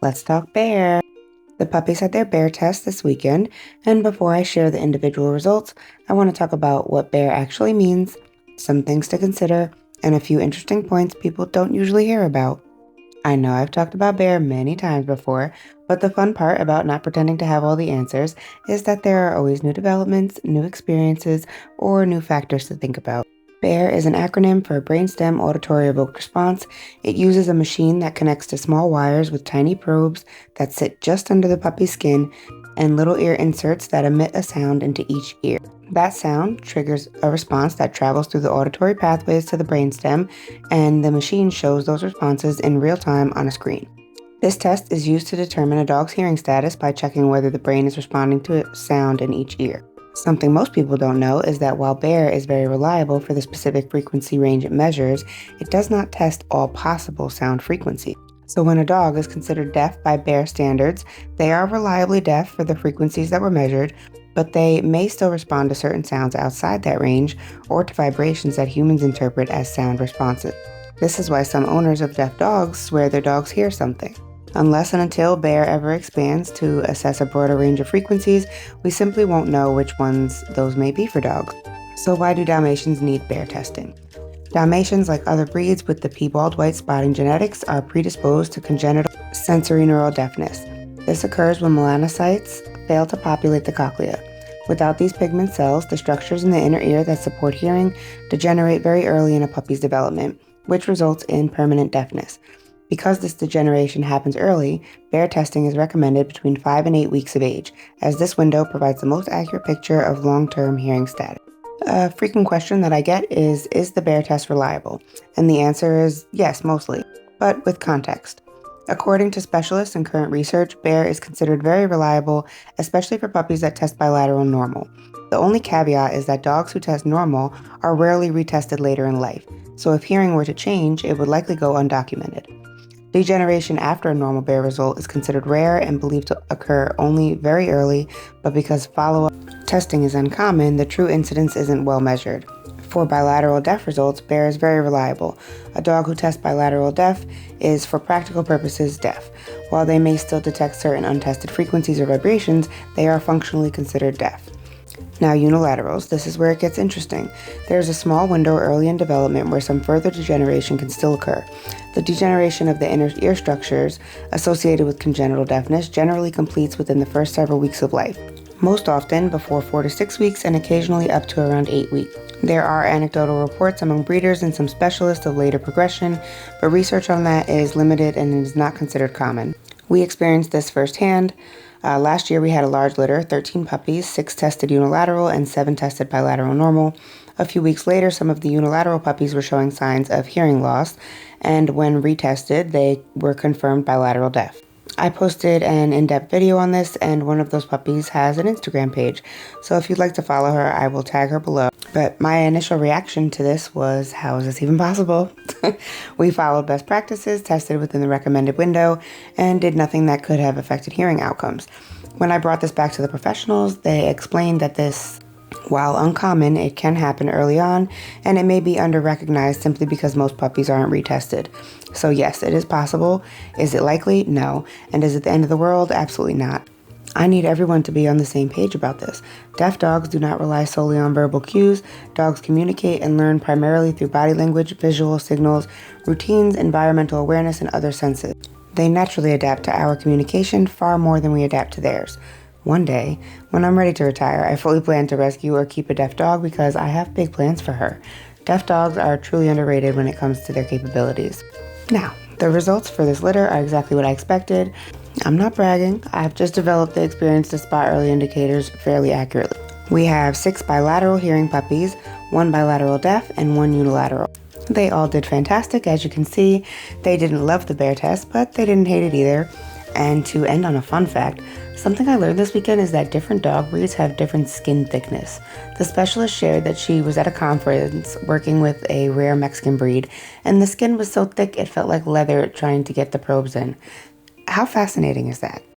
Let's talk BAER. The puppies had their BAER test this weekend, and before I share the individual results, I want to talk about what BAER actually means, some things to consider, and a few interesting points people don't usually hear about. I know I've talked about BAER many times before, but the fun part about not pretending to have all the answers is that there are always new developments, new experiences, or new factors to think about. BAER is an acronym for Brainstem Auditory Evoked Response. It uses a machine that connects to small wires with tiny probes that sit just under the puppy's skin and little ear inserts that emit a sound into each ear. That sound triggers a response that travels through the auditory pathways to the brainstem, and the machine shows those responses in real time on a screen. This test is used to determine a dog's hearing status by checking whether the brain is responding to a sound in each ear. Something most people don't know is that while BAER is very reliable for the specific frequency range it measures, it does not test all possible sound frequencies. So when a dog is considered deaf by BAER standards, they are reliably deaf for the frequencies that were measured, but they may still respond to certain sounds outside that range or to vibrations that humans interpret as sound responses. This is why some owners of deaf dogs swear their dogs hear something. Unless and until BAER ever expands to assess a broader range of frequencies, we simply won't know which ones those may be for dogs. So why do Dalmatians need BAER testing? Dalmatians, like other breeds with the piebald white spotting genetics, are predisposed to congenital sensorineural deafness. This occurs when melanocytes fail to populate the cochlea. Without these pigment cells, the structures in the inner ear that support hearing degenerate very early in a puppy's development, which results in permanent deafness. Because this degeneration happens early, BAER testing is recommended between 5 and 8 weeks of age, as this window provides the most accurate picture of long-term hearing status. A frequent question that I get is the BAER test reliable? And the answer is yes, mostly, but with context. According to specialists and current research, BAER is considered very reliable, especially for puppies that test bilateral normal. The only caveat is that dogs who test normal are rarely retested later in life, so if hearing were to change, it would likely go undocumented. Degeneration after a normal BAER result is considered rare and believed to occur only very early, but because follow-up testing is uncommon, the true incidence isn't well measured. For bilateral deaf results, BAER is very reliable. A dog who tests bilateral deaf is, for practical purposes, deaf. While they may still detect certain untested frequencies or vibrations, they are functionally considered deaf. Now, unilaterals, this is where it gets interesting. There's a small window early in development where some further degeneration can still occur. The degeneration of the inner ear structures associated with congenital deafness generally completes within the first several weeks of life, most often before 4 to 6 weeks and occasionally up to around 8 weeks. There are anecdotal reports among breeders and some specialists of later progression, but research on that is limited and is not considered common. We experienced this firsthand. Last year we had a large litter, 13 puppies, 6 tested unilateral and 7 tested bilateral normal. A few weeks later, some of the unilateral puppies were showing signs of hearing loss, and when retested, they were confirmed bilateral deaf. I posted an in-depth video on this, and one of those puppies has an Instagram page, so if you'd like to follow her, I will tag her below. But my initial reaction to this was, how is this even possible? We followed best practices, tested within the recommended window, and did nothing that could have affected hearing outcomes. When I brought this back to the professionals, they explained that this, while uncommon, it can happen early on, and it may be under-recognized simply because most puppies aren't retested. So yes, it is possible. Is it likely? No. And is it the end of the world? Absolutely not. I need everyone to be on the same page about this. Deaf dogs do not rely solely on verbal cues. Dogs communicate and learn primarily through body language, visual signals, routines, environmental awareness, and other senses. They naturally adapt to our communication far more than we adapt to theirs. One day, when I'm ready to retire, I fully plan to rescue or keep a deaf dog because I have big plans for her. Deaf dogs are truly underrated when it comes to their capabilities. Now, the results for this litter are exactly what I expected. I'm not bragging, I've just developed the experience to spot early indicators fairly accurately. We have 6 bilateral hearing puppies, 1 bilateral deaf, and 1 unilateral. They all did fantastic, as you can see. They didn't love the BAER test, but they didn't hate it either. And to end on a fun fact, something I learned this weekend is that different dog breeds have different skin thickness. The specialist shared that she was at a conference working with a rare Mexican breed, and the skin was so thick it felt like leather trying to get the probes in. How fascinating is that?